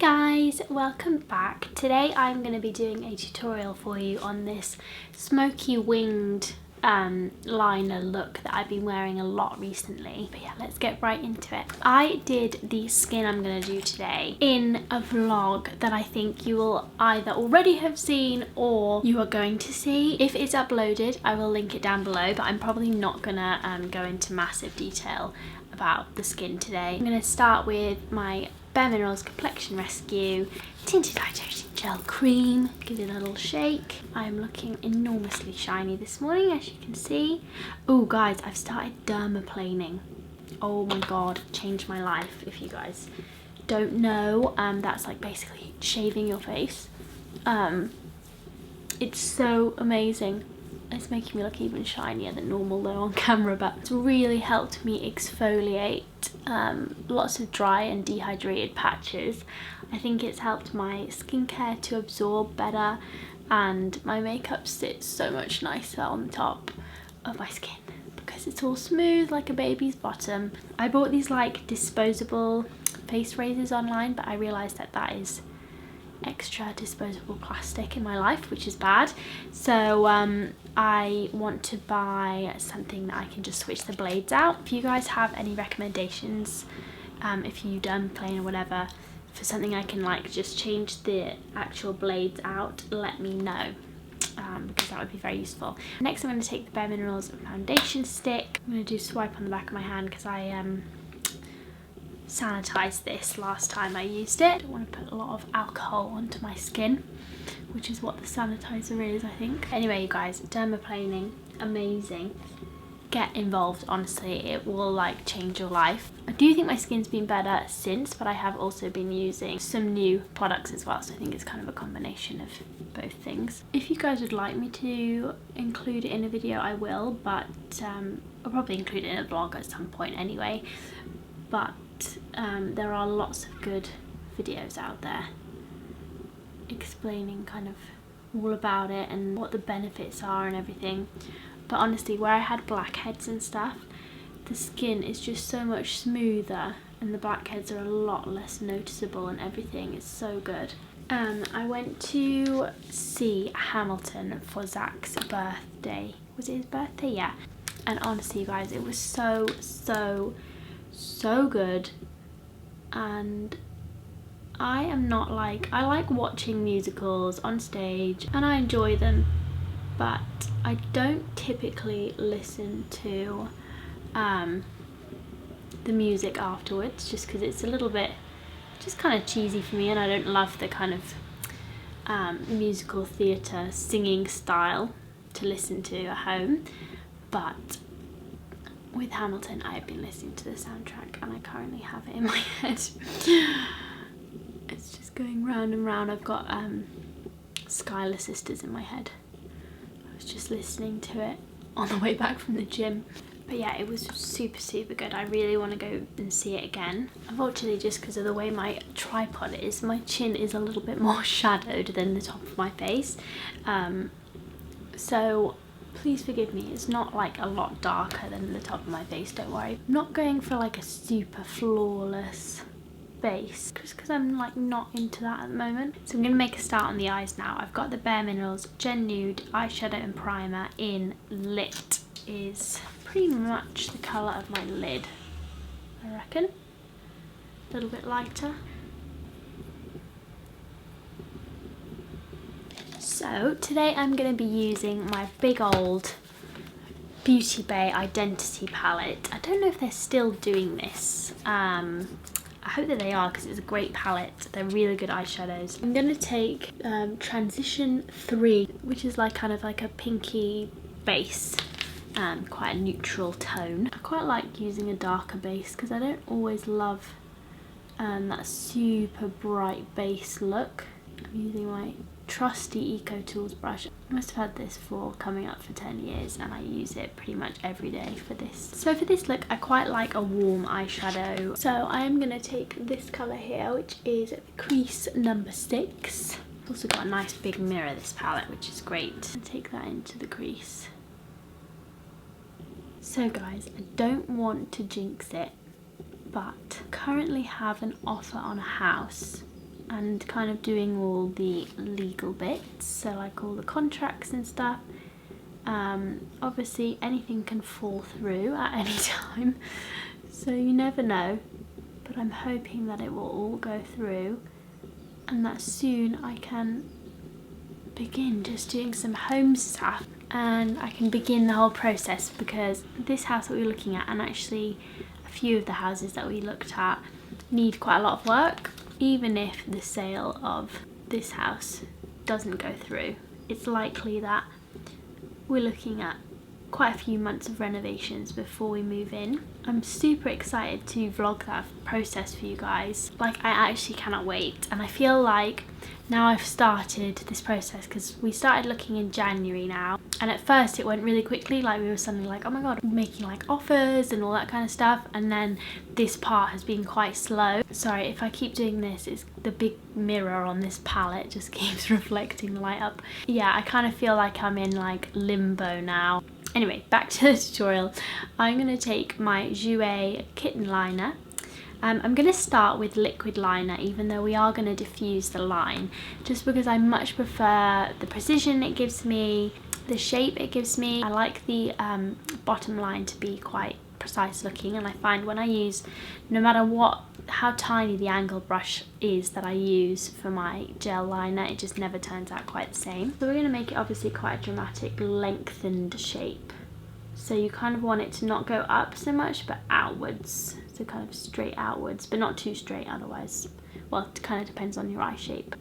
guys, welcome back. Today I'm going to be doing a tutorial for you on this smoky winged liner look that I've been wearing a lot recently. But yeah, let's get right into it. I did the skin I'm going to do today in a vlog that I think you will either already have seen or you are going to see. If it's uploaded, I will link it down below, but I'm probably not gonna go into massive detail about the skin today. I'm going to start with my Bare Minerals Complexion Rescue Tinted Hydration Gel Cream. Give it a little shake. I'm looking enormously shiny this morning, as you can see. Oh guys, I've started dermaplaning. Oh my god, changed my life. If you guys don't know, that's like basically shaving your face. It's so amazing. It's making me look even shinier than normal though on camera, but it's really helped me exfoliate lots of dry and dehydrated patches. I think it's helped my skincare to absorb better, and my makeup sits so much nicer on top of my skin because it's all smooth like a baby's bottom. I bought these like disposable face razors online, but I realised that that is extra disposable plastic in my life, which is bad. So I want to buy something that I can just switch the blades out. If you guys have any recommendations, if you dermaplane or whatever, for something I can like just change the actual blades out, let me know, because that would be very useful. Next I'm going to take the Bare Minerals foundation stick. I'm going to do a swipe on the back of my hand because I sanitized this last time I used it. I don't want to put a lot of alcohol onto my skin, which is what the sanitizer is, I think. Anyway, you guys, dermaplaning, amazing. Get involved, honestly, it will like change your life. I do think my skin's been better since, but I have also been using some new products as well, so I think it's kind of a combination of both things. If you guys would like me to include it in a video, I will, but I'll probably include it in a vlog at some point anyway. But there are lots of good videos out there explaining kind of all about it and what the benefits are and everything. But honestly, where I had blackheads and stuff, the skin is just so much smoother and the blackheads are a lot less noticeable and everything is so good. I went to see Hamilton for Zach's birthday. Was it his birthday? Yeah. And honestly, you guys, it was so good. And I am not like, I like watching musicals on stage and I enjoy them, but I don't typically listen to the music afterwards, just because it's a little bit just kind of cheesy for me, and I don't love the kind of musical theatre singing style to listen to at home. But with Hamilton, I have been listening to the soundtrack and I currently have it in my head. It's just going round and round. I've got Schuyler Sisters in my head. I was just listening to it on the way back from the gym. But yeah, it was super good. I really want to go and see it again. Unfortunately, just because of the way my tripod is, my chin is a little bit more shadowed than the top of my face. So please forgive me, it's not like a lot darker than the top of my face, don't worry. I'm not going for like a super flawless base, just because I'm like not into that at the moment. So I'm going to make a start on the eyes now. I've got the Bare Minerals Gen Nude eyeshadow and primer in Lit. Is pretty much the colour of my lid, I reckon. A little bit lighter. So today I'm going to be using my big old Beauty Bay Identity palette. I don't know if they're still doing this. I hope that they are, because it's a great palette. They're really good eyeshadows. I'm going to take Transition 3, which is like kind of like a pinky base, quite a neutral tone. I quite like using a darker base because I don't always love that super bright base look. I'm using my trusty Eco Tools brush. I must have had this for coming up for 10 years and I use it pretty much every day for this. So for this look, I quite like a warm eyeshadow. So I am going to take this colour here, which is Crease number 6. It's also got a nice big mirror, this palette, which is great. And take that into the crease. So guys, I don't want to jinx it, but currently have an offer on a house and kind of doing all the legal bits, so like all the contracts and stuff. Obviously anything can fall through at any time, so you never know, but I'm hoping that it will all go through and that soon I can begin just doing some home stuff and I can begin the whole process, because this house that we're looking at, and actually a few of the houses that we looked at, need quite a lot of work. Even if the sale of this house doesn't go through, it's likely that we're looking at quite a few months of renovations before we move in. I'm super excited to vlog that process for you guys. Like, I actually cannot wait, and I feel like now I've started this process, because we started looking in January now, and at first it went really quickly. Like, we were suddenly like, oh my god, making like offers and all that kind of stuff, and then this part has been quite slow. Sorry if I keep doing this, it's the big mirror on this palette just keeps reflecting the light up. Yeah, I kind of feel like I'm in like limbo now. Anyway, back to the tutorial. I'm going to take my Jouer kitten liner. I'm going to start with liquid liner, even though we are going to diffuse the line, just because I much prefer the precision it gives me, the shape it gives me. I like the bottom line to be quite precise looking, and I find when I use, no matter how tiny the angle brush is that I use for my gel liner, it just never turns out quite the same. So we're going to make it obviously quite a dramatic lengthened shape. So you kind of want it to not go up so much, but outwards. So kind of straight outwards, but not too straight otherwise. Well, it kind of depends on your eye shape.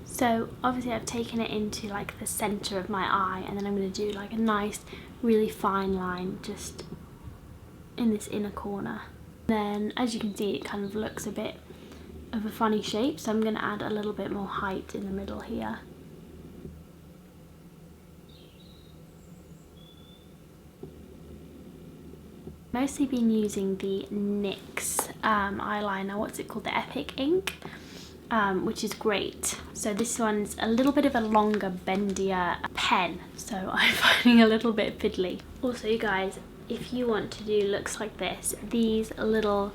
So obviously I've taken it into like the center of my eye, and then I'm going to do like a nice really fine line just in this inner corner. Then as you can see, it kind of looks a bit of a funny shape, so I'm going to add a little bit more height in the middle here. Mostly been using the NYX eyeliner, what's it called, the Epic ink. Which is great. So this one's a little bit of a longer, bendier pen, so I'm finding a little bit fiddly. Also, you guys, if you want to do looks like this, these little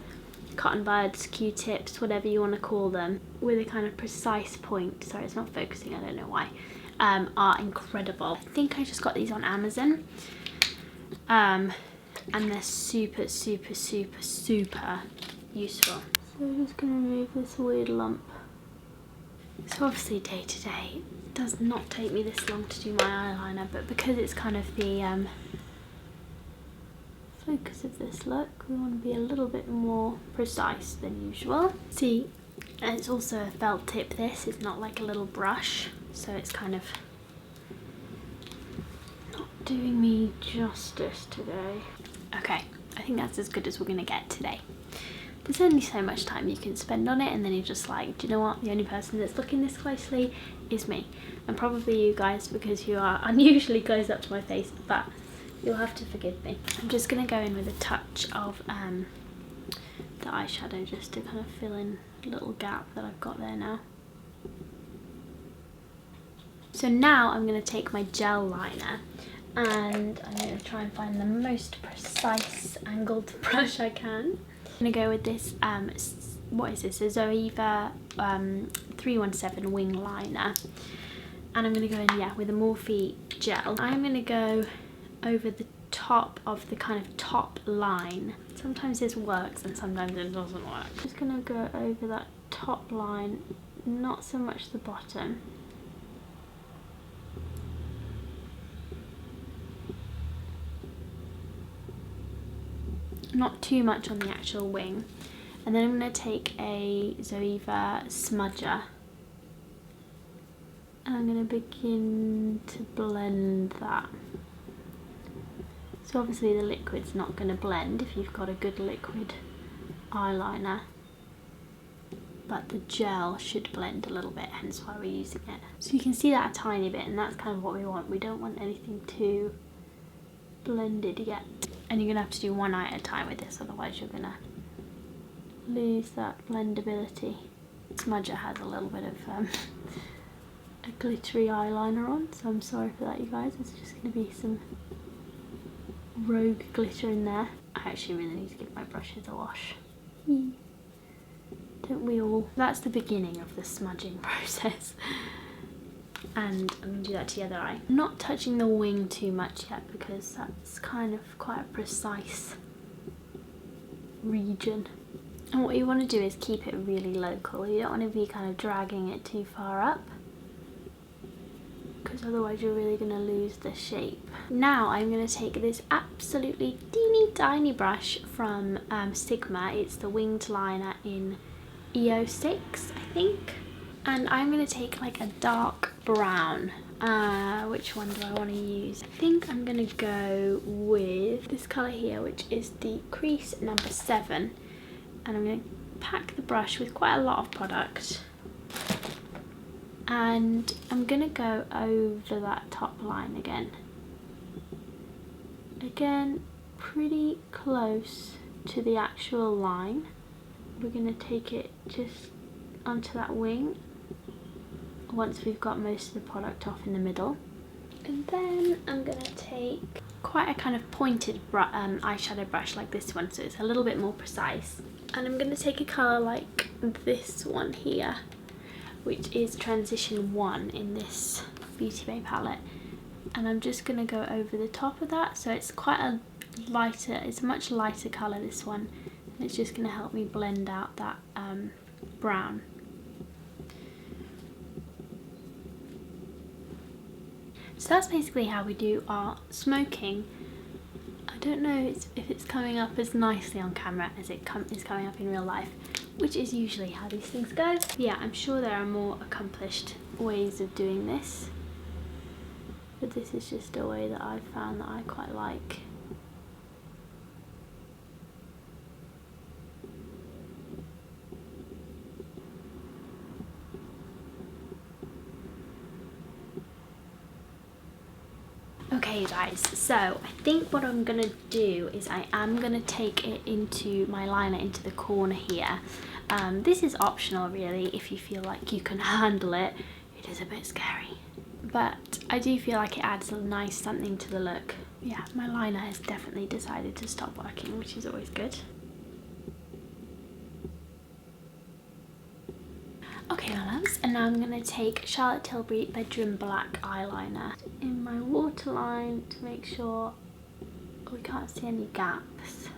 cotton buds, Q-tips, whatever you want to call them, with a kind of precise point, sorry it's not focusing, I don't know why, are incredible. I think I just got these on Amazon, and they're super super super super useful. So I'm just going to remove this weird lump. So obviously day to day it does not take me this long to do my eyeliner, but because it's kind of the focus of this look, we want to be a little bit more precise than usual. See, and it's also a felt tip, this is not like a little brush, so it's kind of not doing me justice today. Okay, I think that's as good as we're going to get today. There's only so much time you can spend on it, and then you're just like, do you know what, the only person that's looking this closely is me, and probably you guys, because you are unusually close up to my face, but you'll have to forgive me. I'm just going to go in with a touch of the eyeshadow just to kind of fill in a little gap that I've got there now. So now I'm going to take my gel liner, and I'm going to try and find the most precise angled brush I can. I'm going to go with this, what is this, a Zoeva 317 wing liner, and I'm going to go in, yeah, with a Morphe gel. I'm going to go over the top of the kind of top line. Sometimes this works and sometimes it doesn't work. I'm just going to go over that top line, not so much the bottom. Not too much on the actual wing. And then I'm going to take a Zoeva smudger, and I'm going to begin to blend that. So obviously the liquid's not going to blend if you've got a good liquid eyeliner, but the gel should blend a little bit, hence why we're using it. So you can see that a tiny bit, and that's kind of what we want. We don't want anything too blended yet. And you're going to have to do one eye at a time with this, otherwise you're going to lose that blendability. Smudger has a little bit of a glittery eyeliner on, so I'm sorry for that, you guys. It's just going to be some rogue glitter in there. I actually really need to give my brushes a wash. Don't we all? That's the beginning of the smudging process. And I'm going to do that to the other eye. I'm not touching the wing too much yet because that's kind of quite a precise region. And what you want to do is keep it really local. You don't want to be kind of dragging it too far up, because otherwise you're really going to lose the shape. Now I'm going to take this absolutely teeny tiny brush from Sigma. It's the winged liner in EO6, I think. And I'm going to take like a dark brown. Which one do I want to use? I think I'm going to go with this colour here, which is the crease number 7. And I'm going to pack the brush with quite a lot of product. And I'm going to go over that top line again. Again, pretty close to the actual line. We're going to take it just onto that wing once we've got most of the product off in the middle. And then I'm going to take quite a kind of pointed eyeshadow brush like this one, so it's a little bit more precise. And I'm going to take a colour like this one here, which is Transition 1 in this Beauty Bay palette. And I'm just going to go over the top of that, so it's quite a lighter, it's a much lighter colour, this one. And it's just going to help me blend out that brown. So that's basically how we do our smoking. I don't know if it's coming up as nicely on camera as it is coming up in real life, which is usually how these things go. Yeah, I'm sure there are more accomplished ways of doing this, but this is just a way that I've found that I quite like. Okay guys, so I think what I'm gonna do is I am gonna take it into my liner into the corner here. This is optional really, if you feel like you can handle it. It is a bit scary, but I do feel like it adds a nice something to the look. Yeah, my liner has definitely decided to stop working, which is always good. Okay my loves, and now I'm going to take Charlotte Tilbury Bedroom Black eyeliner in my waterline to make sure we can't see any gaps.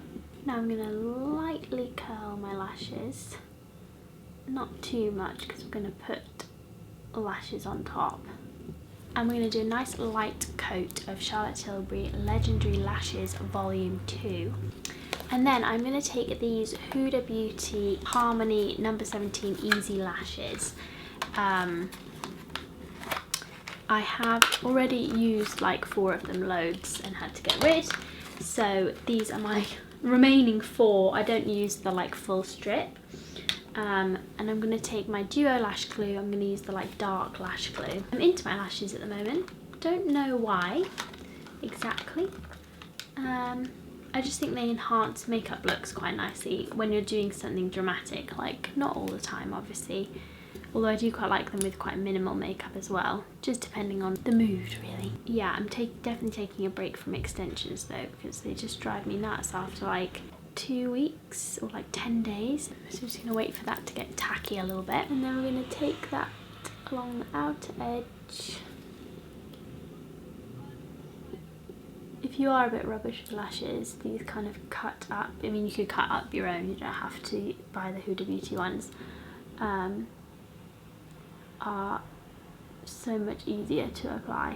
Now I'm going to lightly curl my lashes, not too much because we're going to put lashes on top. And we're going to do a nice light coat of Charlotte Tilbury Legendary Lashes Volume 2. And then I'm going to take these Huda Beauty Harmony No. 17 Easy Lashes. I have already used like 4 of them loads and had to get rid. So these are my remaining 4. I don't use the like full strip. And I'm going to take my Duo Lash Glue. I'm going to use the like dark lash glue. I'm into my lashes at the moment. Don't know why exactly. I just think they enhance makeup looks quite nicely when you're doing something dramatic, like not all the time obviously, although I do quite like them with quite minimal makeup as well, just depending on the mood really. Yeah, I'm definitely taking a break from extensions though, because they just drive me nuts after like 2 weeks or like 10 days. So I'm just going to wait for that to get tacky a little bit, and then we're going to take that along the outer edge. If you are a bit rubbish with lashes, these kind of cut up, I mean you could cut up your own, you don't have to buy the Huda Beauty ones, are so much easier to apply.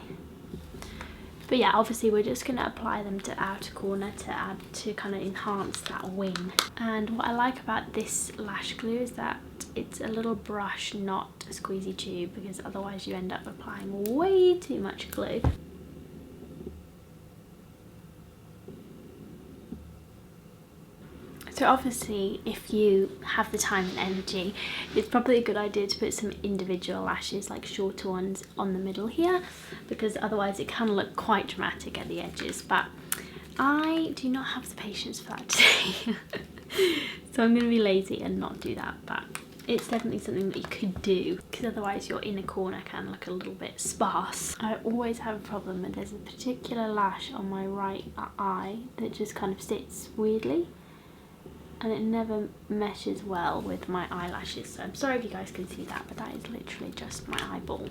But yeah, obviously we're just going to apply them to outer corner to kind of enhance that wing. And what I like about this lash glue is that it's a little brush, not a squeezy tube, because otherwise you end up applying way too much glue. So obviously if you have the time and energy, it's probably a good idea to put some individual lashes, like shorter ones, on the middle here, because otherwise it can look quite dramatic at the edges, but I do not have the patience for that today. So I'm going to be lazy and not do that, but it's definitely something that you could do, because otherwise your inner corner can look a little bit sparse. I always have a problem when there's a particular lash on my right eye that just kind of sits weirdly, and it never meshes well with my eyelashes. So I'm sorry if you guys can see that, but that is literally just my eyeball.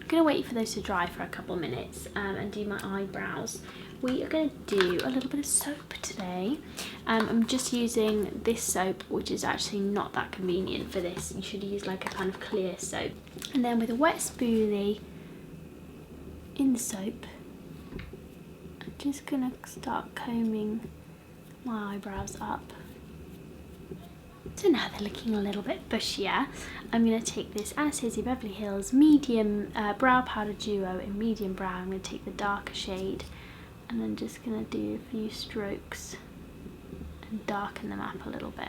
I'm going to wait for those to dry for a couple of minutes and do my eyebrows. We are going to do a little bit of soap today. I'm just using this soap, which is actually not that convenient for this. You should use like a kind of clear soap. And then with a wet spoolie in the soap, I'm just going to start combing my eyebrows up. So now they're looking a little bit bushier. I'm going to take this Anastasia Beverly Hills medium brow powder duo in medium brown. I'm going to take the darker shade and I'm just going to do a few strokes and darken them up a little bit.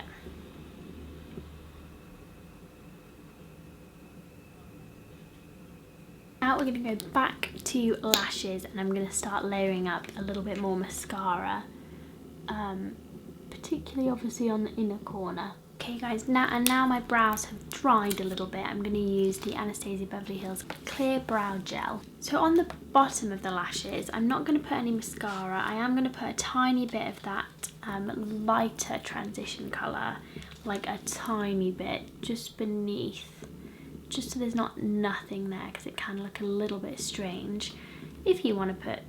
Now we're going to go back to lashes, and I'm going to start layering up a little bit more mascara, particularly obviously on the inner corner. Okay guys, now my brows have dried a little bit. I'm going to use the Anastasia Beverly Hills Clear Brow Gel. So on the bottom of the lashes, I'm not going to put any mascara. I am going to put a tiny bit of that lighter transition colour, like a tiny bit, just beneath, just so there's not nothing there, because it can look a little bit strange. If you want to put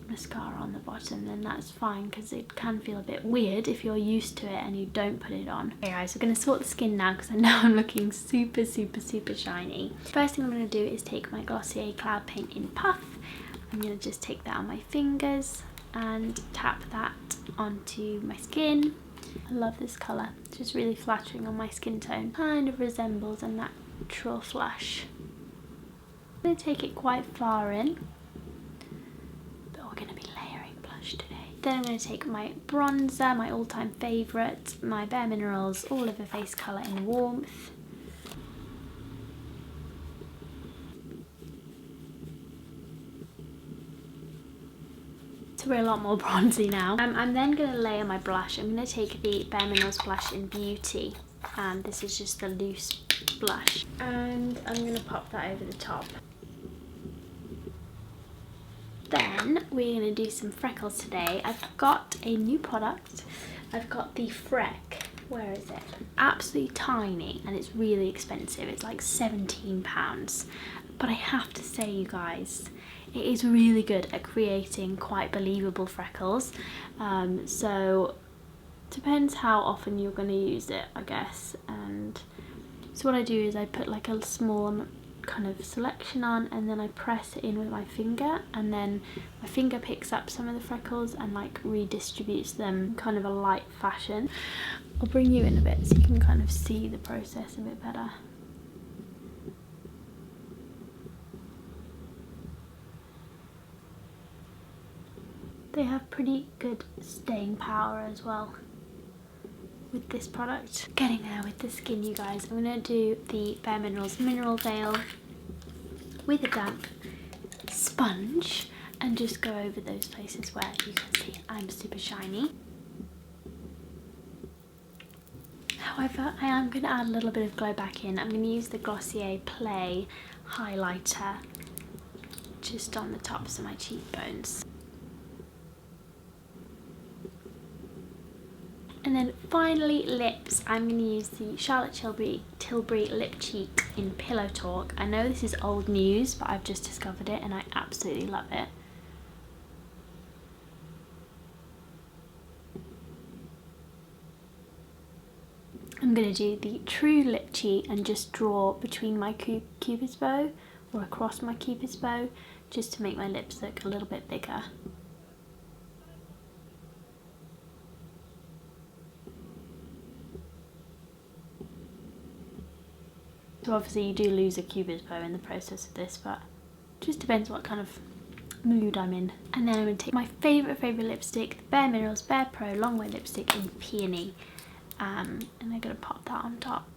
mascara on the bottom, then that's fine, because it can feel a bit weird if you're used to it and you don't put it on. Okay guys, we're going to sort the skin now, because I know I'm looking super shiny. First thing I'm going to do is take my Glossier Cloud Paint in Puff. I'm going to just take that on my fingers and tap that onto my skin. I love this colour, it's just really flattering on my skin tone. Kind of resembles a natural flush. I'm going to take it quite far in. Going to be layering blush today. Then I'm going to take my bronzer, my all-time favourite, my Bare Minerals All Over Face colour in Warmth. So we're a lot more bronzy now. I'm then going to layer my blush. I'm going to take the Bare Minerals blush in Beauty, and this is just the loose blush, and I'm going to pop that over the top. Then we're going to do some freckles today. I've got a new product. I've got the Freck. Where is it? Absolutely tiny, and it's really expensive. It's like £17. But I have to say, you guys, it is really good at creating quite believable freckles. So depends how often you're going to use it, I guess. And so what I do is I put like a small kind of selection on, and then I press it in with my finger, and then my finger picks up some of the freckles and like redistributes them in kind of a light fashion. I'll bring you in a bit so you can kind of see the process a bit better. They have pretty good staying power as well with this product. Getting there with the skin, you guys. I'm going to do the Bare Minerals Mineral Veil with a damp sponge and just go over those places where you can see I'm super shiny. However, I am going to add a little bit of glow back in. I'm going to use the Glossier Play highlighter just on the tops of my cheekbones. And then finally, lips. I'm going to use the Charlotte Tilbury Lip Cheek in Pillow Talk. I know this is old news, but I've just discovered it and I absolutely love it. I'm going to do the True Lip Cheek and just draw between my cupid's bow, or across my cupid's bow, just to make my lips look a little bit bigger. So obviously you do lose a cupid's bow in the process of this, but it just depends what kind of mood I'm in. And then I'm going to take my favourite lipstick, the Bare Minerals Bare Pro Longwear Lipstick in Peony, and I'm going to pop that on top.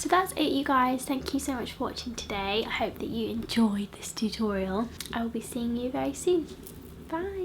So that's it, you guys. Thank you so much for watching today. I hope that you enjoyed this tutorial. I will be seeing you very soon. Bye.